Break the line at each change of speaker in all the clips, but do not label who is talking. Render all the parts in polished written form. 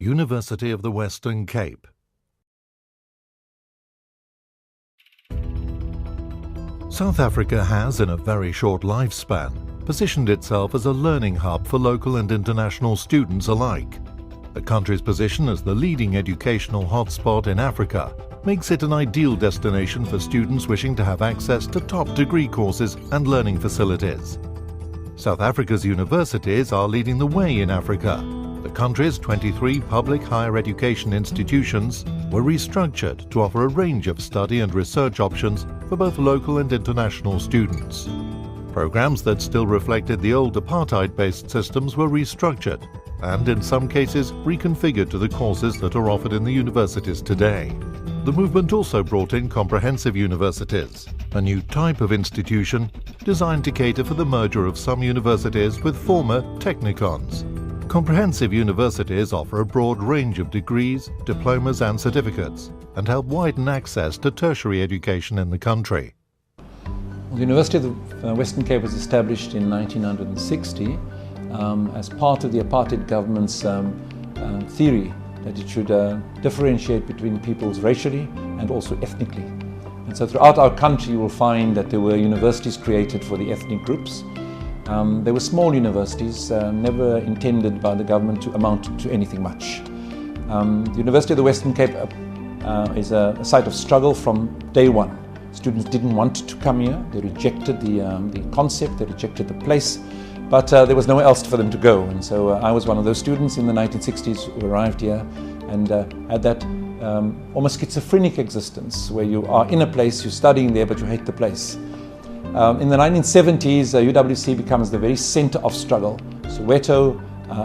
University of the Western Cape. South Africa has, in a very short lifespan, positioned itself as a learning hub for local and international students alike. The country's position as the leading educational hotspot in Africa makes it an ideal destination for students wishing to have access to top degree courses and learning facilities. South Africa's universities are leading the way in Africa. The country's 23 public higher education institutions were restructured to offer a range of study and research options for both local and international students. Programs that still reflected the old apartheid-based systems were restructured and, in some cases, reconfigured to the courses that are offered in the universities today. The movement also brought in comprehensive universities, a new type of institution designed to cater for the merger of some universities with former technikons. Comprehensive universities offer a broad range of degrees, diplomas and certificates and help widen access to tertiary education in the country.
The University of the Western Cape was established in 1960 as part of the apartheid government's theory that it should differentiate between peoples racially and also ethnically. And so throughout our country you will find that there were universities created for the ethnic groups. They were small universities, never intended by the government to amount to anything much. The University of the Western Cape is a site of struggle from day one. Students didn't want to come here, they rejected the concept, they rejected the place, but there was nowhere else for them to go. And so I was one of those students in the 1960s who arrived here and had that almost schizophrenic existence where you are in a place, you're studying there, but you hate the place. In the 1970s, UWC becomes the very center of struggle. Soweto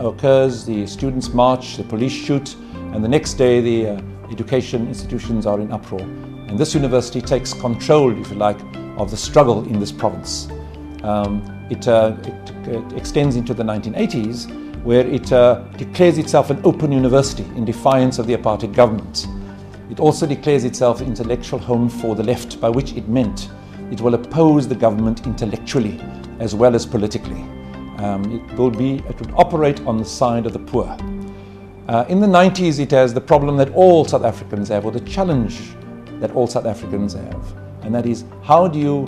occurs, the students march, the police shoot, and the next day the education institutions are in uproar. And this university takes control, if you like, of the struggle in this province. It extends into the 1980s, where it declares itself an open university in defiance of the apartheid government. It also declares itself an intellectual home for the left, by which it meant it will oppose the government intellectually as well as politically. It would operate on the side of the poor. In the 90s, it has the problem that all South Africans have, or the challenge that all South Africans have, and that is, how do you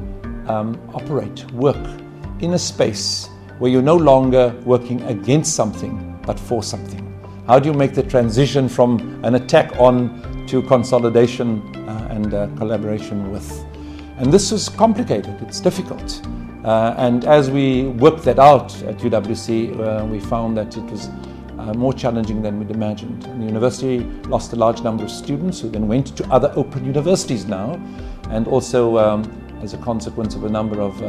operate, work in a space where you're no longer working against something but for something? How do you make the transition from an attack on to consolidation and collaboration with? And this was complicated, it's difficult. And as we worked that out at UWC, we found that it was more challenging than we'd imagined. And the university lost a large number of students who then went to other open universities now, and also as a consequence of a number of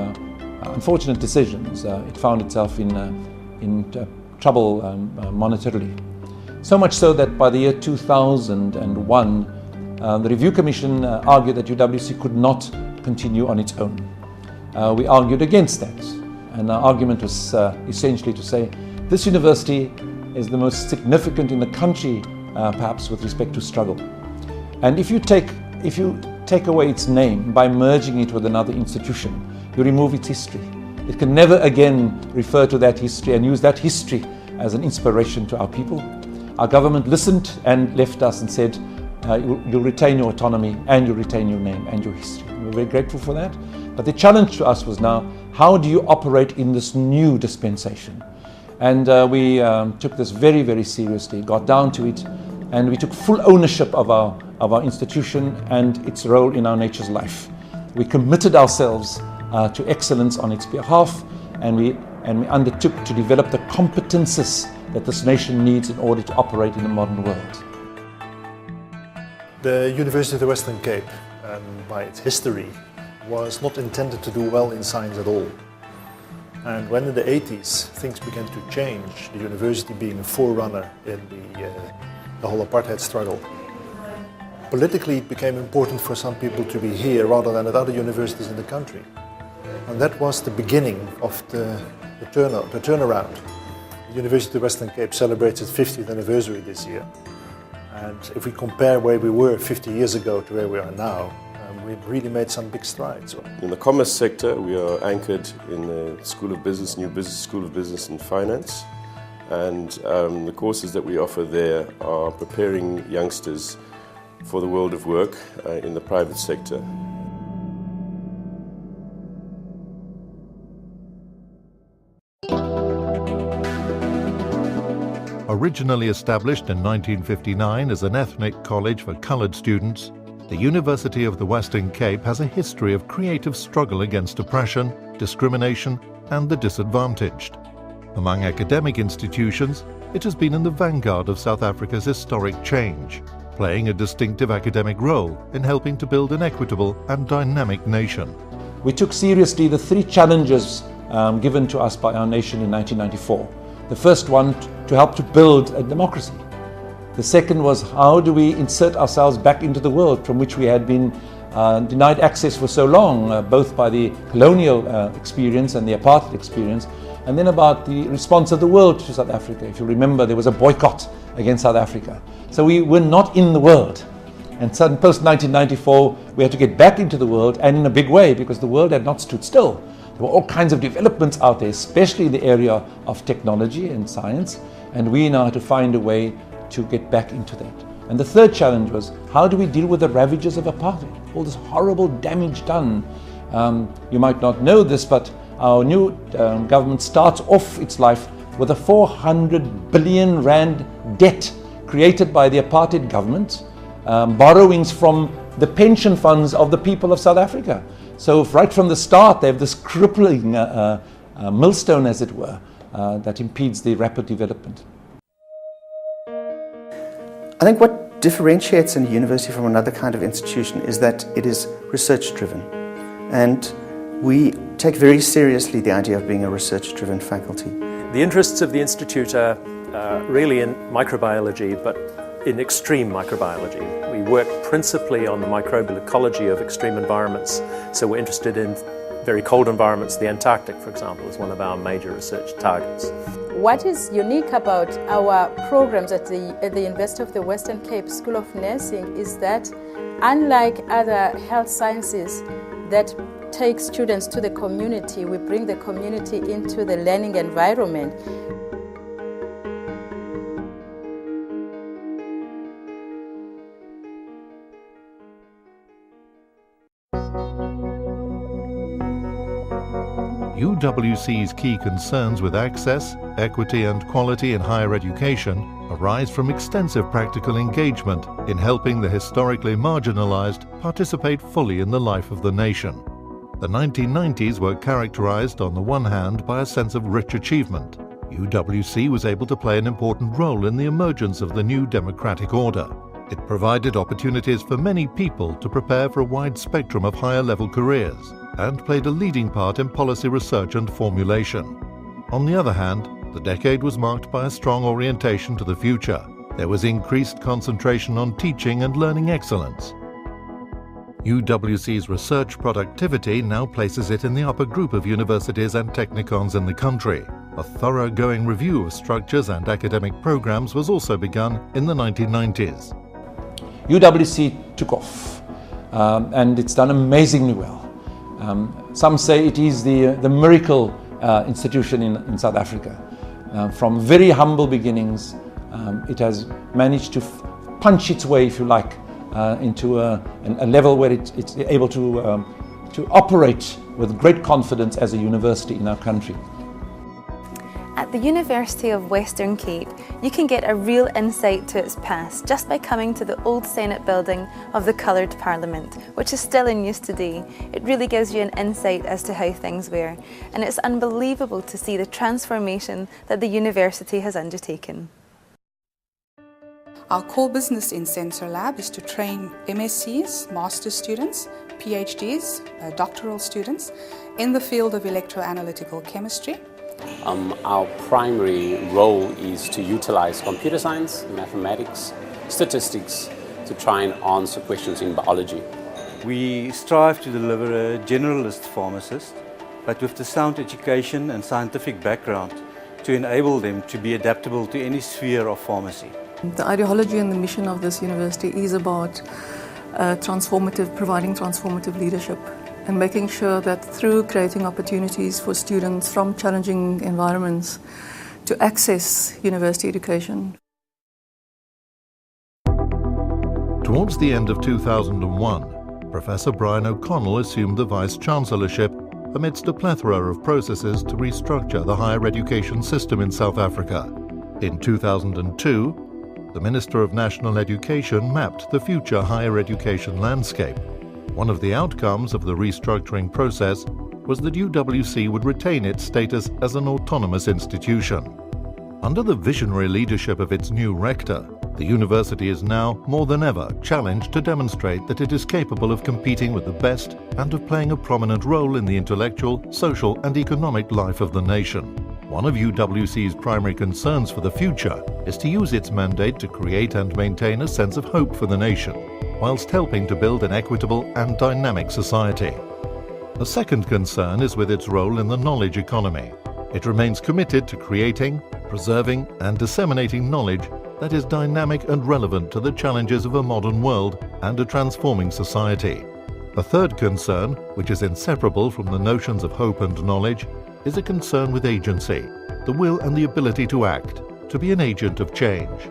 unfortunate decisions, it found itself in trouble monetarily. So much so that by the year 2001, the Review Commission argued that UWC could not continue on its own. We argued against that, and our argument was essentially to say this university is the most significant in the country, perhaps with respect to struggle. And if you take away its name by merging it with another institution, you remove its history. It can never again refer to that history and use that history as an inspiration to our people. Our government listened and left us and said, you'll retain your autonomy and you'll retain your name and your history. We're very grateful for that. But the challenge to us was now, how do you operate in this new dispensation? And we took this very, very seriously, got down to it, and we took full ownership of our institution and its role in our nature's life. We committed ourselves to excellence on its behalf, and we undertook to develop the competences that this nation needs in order to operate in a modern world.
The University of the Western Cape, by its history, was not intended to do well in science at all. And when in the 80s things began to change, the university being a forerunner in the whole apartheid struggle, politically it became important for some people to be here rather than at other universities in the country. And that was the beginning of the turnaround. The University of the Western Cape celebrates its 50th anniversary this year. And if we compare where we were 50 years ago to where we are now, we've really made some big strides.
In the commerce sector, we are anchored in the School of Business, New Business School of Business and Finance. and the courses that we offer there are preparing youngsters for the world of work in the private sector.
Originally established in 1959 as an ethnic college for coloured students, the University of the Western Cape has a history of creative struggle against oppression, discrimination and the disadvantaged. Among academic institutions, it has been in the vanguard of South Africa's historic change, playing a distinctive academic role in helping to build an equitable and dynamic nation.
We took seriously the three challenges given to us by our nation in 1994. The first one, to help to build a democracy. The second was, how do we insert ourselves back into the world from which we had been denied access for so long, both by the colonial experience and the apartheid experience, and then about the response of the world to South Africa. If you remember, there was a boycott against South Africa. So we were not in the world. And so post-1994, we had to get back into the world, and in a big way, because the world had not stood still. There were all kinds of developments out there, especially in the area of technology and science, and we now had to find a way to get back into that. And the third challenge was, how do we deal with the ravages of apartheid? All this horrible damage done. You might not know this, but our new government starts off its life with a 400 billion rand debt created by the apartheid government, borrowings from the pension funds of the people of South Africa. So right from the start, they have this crippling millstone, as it were, that impedes the rapid development.
I think what differentiates a university from another kind of institution is that it is research-driven. And we take very seriously the idea of being a research-driven faculty.
The interests of the Institute are really in microbiology, but in extreme microbiology. We work principally on the microbial ecology of extreme environments, so we're interested in very cold environments. The Antarctic, for example, is one of our major research targets.
What is unique about our programs at the University of the Western Cape School of Nursing is that, unlike other health sciences that take students to the community, we bring the community into the learning environment.
UWC's key concerns with access, equity and quality in higher education arise from extensive practical engagement in helping the historically marginalized participate fully in the life of the nation. The 1990s were characterized on the one hand by a sense of rich achievement. UWC was able to play an important role in the emergence of the new democratic order. It provided opportunities for many people to prepare for a wide spectrum of higher-level careers and played a leading part in policy research and formulation. On the other hand, the decade was marked by a strong orientation to the future. There was increased concentration on teaching and learning excellence. UWC's research productivity now places it in the upper group of universities and technikons in the country. A thoroughgoing review of structures and academic programs was also begun in the 1990s.
UWC took off, and it's done amazingly well. Some say it is the miracle institution in South Africa. From very humble beginnings, it has managed to punch its way, if you like, into a level where it's able to operate with great confidence as a university in our country.
At the University of Western Cape, you can get a real insight to its past just by coming to the old Senate building of the Coloured Parliament, which is still in use today. It really gives you an insight as to how things were, and it's unbelievable to see the transformation that the university has undertaken.
Our core business in Sensor Lab is to train MScs, master's students, PhDs, doctoral students in the field of electroanalytical chemistry.
Our primary role is to utilize computer science, mathematics, statistics to try and answer questions in biology.
We strive to deliver a generalist pharmacist, but with the sound education and scientific background to enable them to be adaptable to any sphere of pharmacy.
The ideology and the mission of this university is about providing transformative leadership and making sure that through creating opportunities for students from challenging environments to access university education.
Towards the end of 2001, Professor Brian O'Connell assumed the Vice-Chancellorship amidst a plethora of processes to restructure the higher education system in South Africa. In 2002, the Minister of National Education mapped the future higher education landscape. One of the outcomes of the restructuring process was that UWC would retain its status as an autonomous institution. Under the visionary leadership of its new rector, the university is now, more than ever, challenged to demonstrate that it is capable of competing with the best and of playing a prominent role in the intellectual, social and economic life of the nation. One of UWC's primary concerns for the future is to use its mandate to create and maintain a sense of hope for the nation, whilst helping to build an equitable and dynamic society. A second concern is with its role in the knowledge economy. It remains committed to creating, preserving and disseminating knowledge that is dynamic and relevant to the challenges of a modern world and a transforming society. A third concern, which is inseparable from the notions of hope and knowledge, is a concern with agency, the will and the ability to act, to be an agent of change.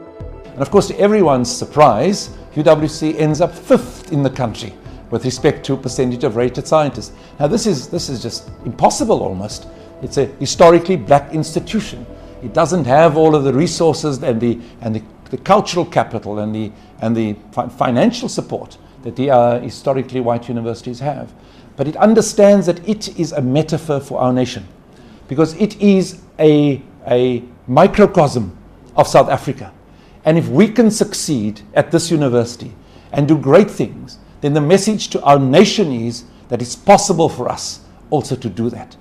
And of course, to everyone's surprise, UWC ends up 5th in the country with respect to percentage of rated scientists. Now this is just impossible almost. It's a historically black institution. It doesn't have all of the resources and the cultural capital and the financial support that the historically white universities have. But it understands that it is a metaphor for our nation, because it is a microcosm of South Africa. And if we can succeed at this university and do great things, then the message to our nation is that it's possible for us also to do that.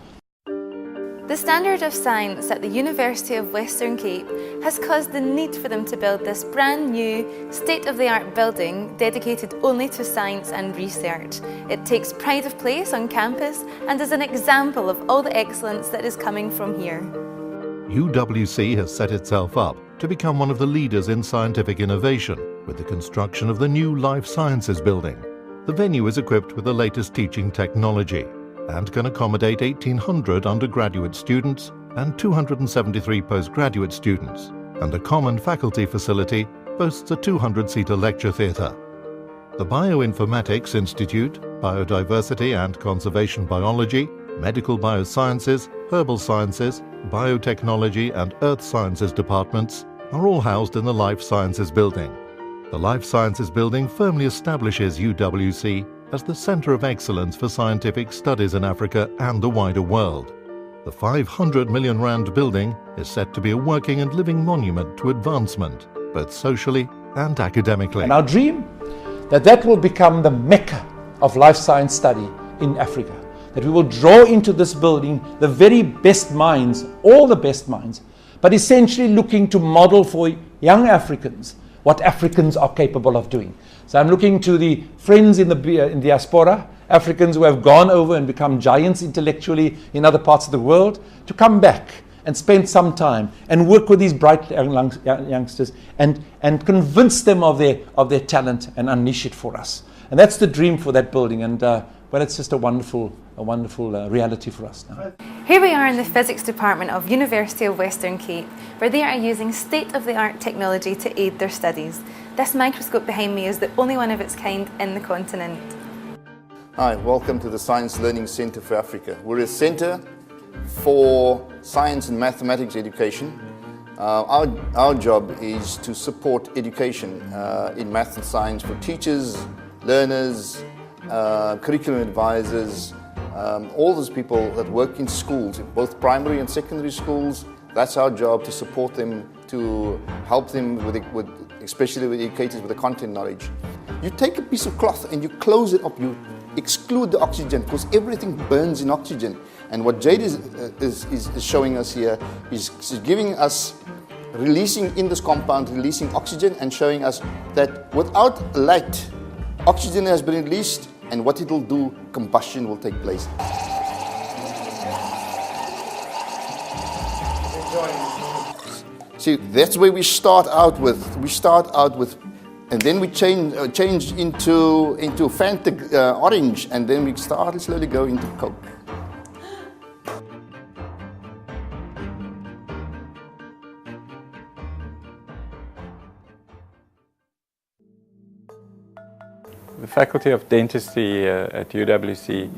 The standard of science at the University of Western Cape has caused the need for them to build this brand new, state-of-the-art building dedicated only to science and research. It takes pride of place on campus and is an example of all the excellence that is coming from here.
UWC has set itself up to become one of the leaders in scientific innovation with the construction of the new Life Sciences building. The venue is equipped with the latest teaching technology and can accommodate 1,800 undergraduate students and 273 postgraduate students, and a common faculty facility boasts a 200-seater lecture theatre. The Bioinformatics Institute, Biodiversity and Conservation Biology, Medical Biosciences, Herbal Sciences, Biotechnology and Earth Sciences departments are all housed in the Life Sciences building. The Life Sciences building firmly establishes UWC as the centre of excellence for scientific studies in Africa and the wider world. The 500 million rand building is set to be a working and living monument to advancement, both socially and academically.
And our dream, that will become the mecca of life science study in Africa. That we will draw into this building the very best minds, all the best minds, but essentially looking to model for young Africans what Africans are capable of doing. So I'm looking to the friends in diaspora, Africans who have gone over and become giants intellectually in other parts of the world, to come back and spend some time and work with these bright youngsters and convince them of their talent and unleash it for us. And that's the dream for that building, and well, it's just a wonderful reality for us now.
Here we are in the physics department of University of Western Cape, where they are using state-of-the-art technology to aid their studies. This microscope behind me is the only one of its kind in the continent.
Hi, welcome to the Science Learning Centre for Africa. We're a centre for science and mathematics education. Our job is to support education in math and science for teachers, learners, curriculum advisors, all those people that work in schools, both primary and secondary schools. That's our job, to support them, to help them with especially with educators with the content knowledge. You take a piece of cloth and you close it up, you exclude the oxygen, because everything burns in oxygen. And what Jade is showing us here is giving us, releasing in this compound, releasing oxygen and showing us that without light, oxygen has been released, and what it will do, combustion will take place. See, that's where we start out with. And then we change into Fanta orange, and then we start slowly go into Coke.
The Faculty of Dentistry at UWC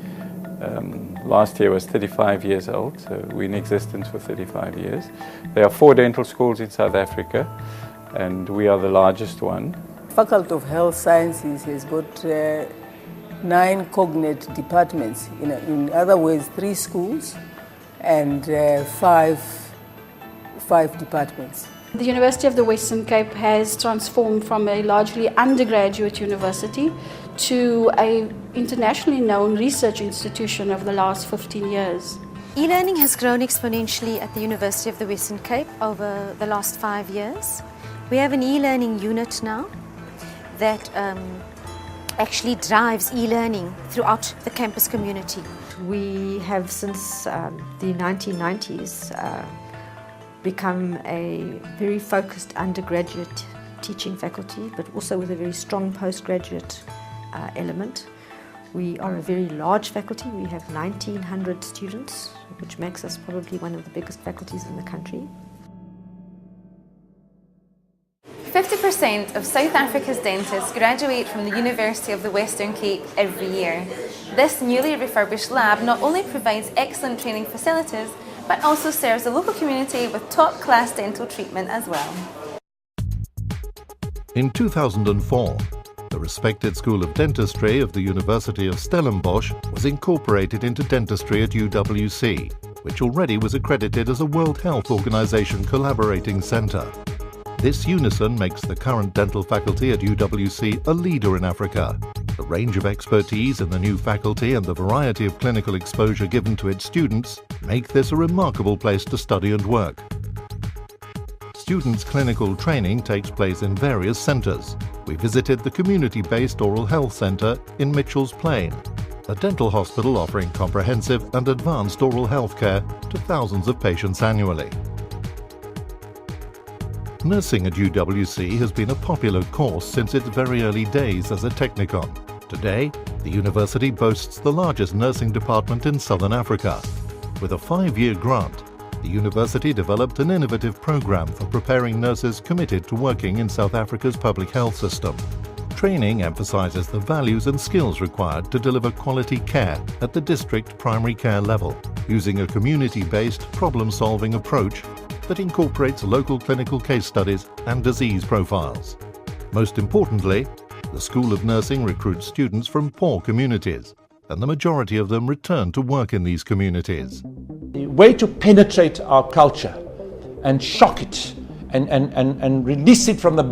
last year was 35 years old, so we're in existence for 35 years. There are 4 dental schools in South Africa, and we are the largest one.
Faculty of Health Sciences has got 9 cognate departments, in other words 3 schools and 5 departments.
The University of the Western Cape has transformed from a largely undergraduate university to an internationally known research institution over the last 15 years.
E-learning has grown exponentially at the University of the Western Cape over the last 5 years. We have an e-learning unit now that actually drives e-learning throughout the campus community.
We have since the 1990s become a very focused undergraduate teaching faculty, but also with a very strong postgraduate element. We are a very large faculty. We have 1,900 students, which makes us probably one of the biggest faculties in the country.
50% of South Africa's dentists graduate from the University of the Western Cape every year. This newly refurbished lab not only provides excellent training facilities, but also serves the local community with top-class dental treatment as well.
In 2004, the respected School of Dentistry of the University of Stellenbosch was incorporated into dentistry at UWC, which already was accredited as a World Health Organization collaborating centre. This unison makes the current dental faculty at UWC a leader in Africa. The range of expertise in the new faculty and the variety of clinical exposure given to its students make this a remarkable place to study and work. Students' clinical training takes place in various centres. We visited the community-based Oral Health Centre in Mitchell's Plain, a dental hospital offering comprehensive and advanced oral health care to thousands of patients annually. Nursing at UWC has been a popular course since its very early days as a technikon. Today, the university boasts the largest nursing department in Southern Africa. With a 5-year grant, the university developed an innovative program for preparing nurses committed to working in South Africa's public health system. Training emphasizes the values and skills required to deliver quality care at the district primary care level, using a community-based problem-solving approach that incorporates local clinical case studies and disease profiles. Most importantly, the School of Nursing recruits students from poor communities, and the majority of them return to work in these communities.
The way to penetrate our culture and shock it and release it from the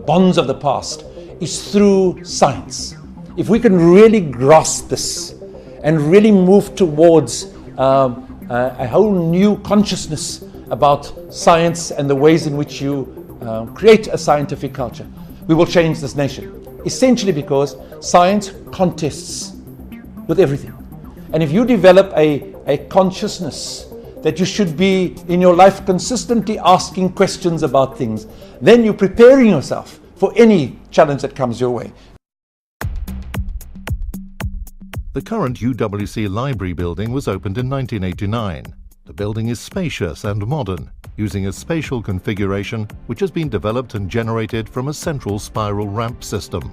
bonds of the past is through science. If we can really grasp this and really move towards a whole new consciousness about science and the ways in which you create a scientific culture, we will change this nation. Essentially because science contests with everything. And if you develop a consciousness that you should be in your life consistently asking questions about things, then you're preparing yourself for any challenge that comes your way.
The current UWC library building was opened in 1989. The building is spacious and modern, using a spatial configuration which has been developed and generated from a central spiral ramp system.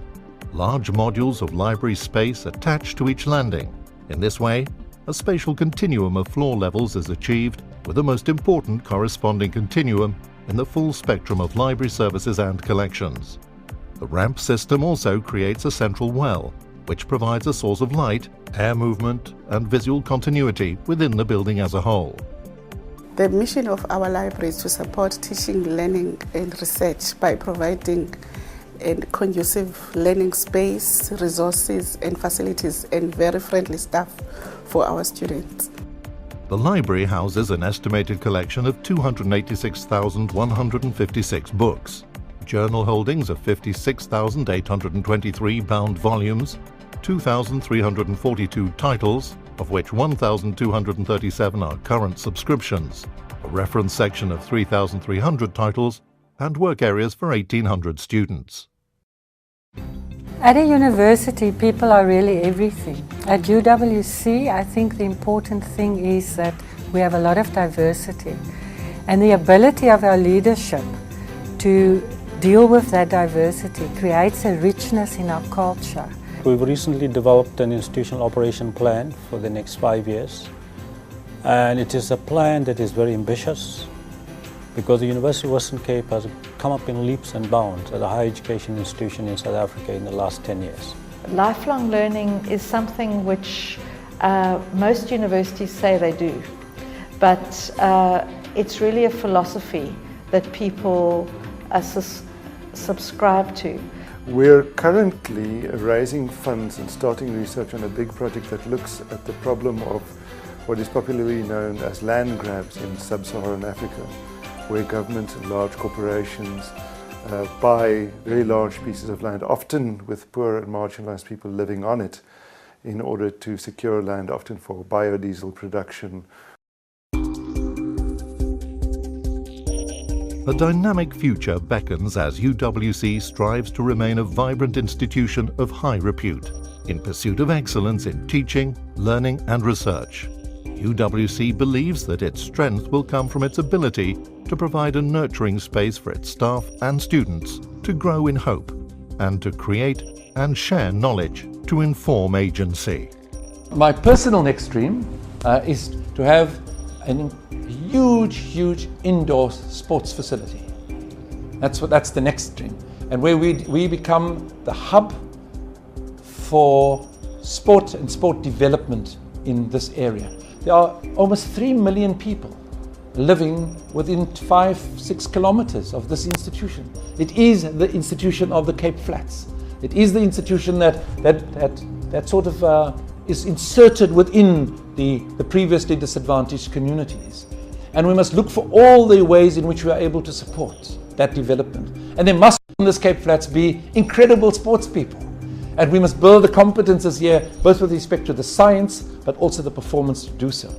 Large modules of library space attached to each landing. In this way, a spatial continuum of floor levels is achieved, with the most important corresponding continuum in the full spectrum of library services and collections. The ramp system also creates a central well, which provides a source of light, air movement, and visual continuity within the building as a whole.
The mission of our library is to support teaching, learning, and research by providing a conducive learning space, resources, and facilities, and very friendly staff for our students.
The library houses an estimated collection of 286,156 books, journal holdings of 56,823 bound volumes, 2,342 titles, of which 1,237 are current subscriptions, a reference section of 3,300 titles, and work areas for 1,800 students.
At a university, people are really everything. At UWC, I think the important thing is that we have a lot of diversity, and the ability of our leadership to deal with that diversity creates a richness in our culture.
We've recently developed an institutional operation plan for the next 5 years, and it is a plan that is very ambitious because the University of Western Cape has come up in leaps and bounds as a higher education institution in South Africa in the last 10 years.
Lifelong learning is something which most universities say they do, but it's really a philosophy that people subscribe to.
We're currently raising funds and starting research on a big project that looks at the problem of what is popularly known as land grabs in sub-Saharan Africa, where governments and large corporations buy very large pieces of land, often with poor and marginalized people living on it, in order to secure land, often for biodiesel production.
A dynamic future beckons as UWC strives to remain a vibrant institution of high repute in pursuit of excellence in teaching, learning and research. UWC believes that its strength will come from its ability to provide a nurturing space for its staff and students to grow in hope and to create and share knowledge to inform agency.
My personal next dream is to have a huge indoor sports facility. That's the next dream, and where we become the hub for sport and sport development in this area. There are almost 3 million people living within 5-6 kilometers of this institution. It is the institution of the Cape Flats. It is the institution that sort of is inserted within the previously disadvantaged communities. And we must look for all the ways in which we are able to support that development. And there must in this Cape Flats be incredible sports people. And we must build the competences here, both with respect to the science, but also the performance to do so.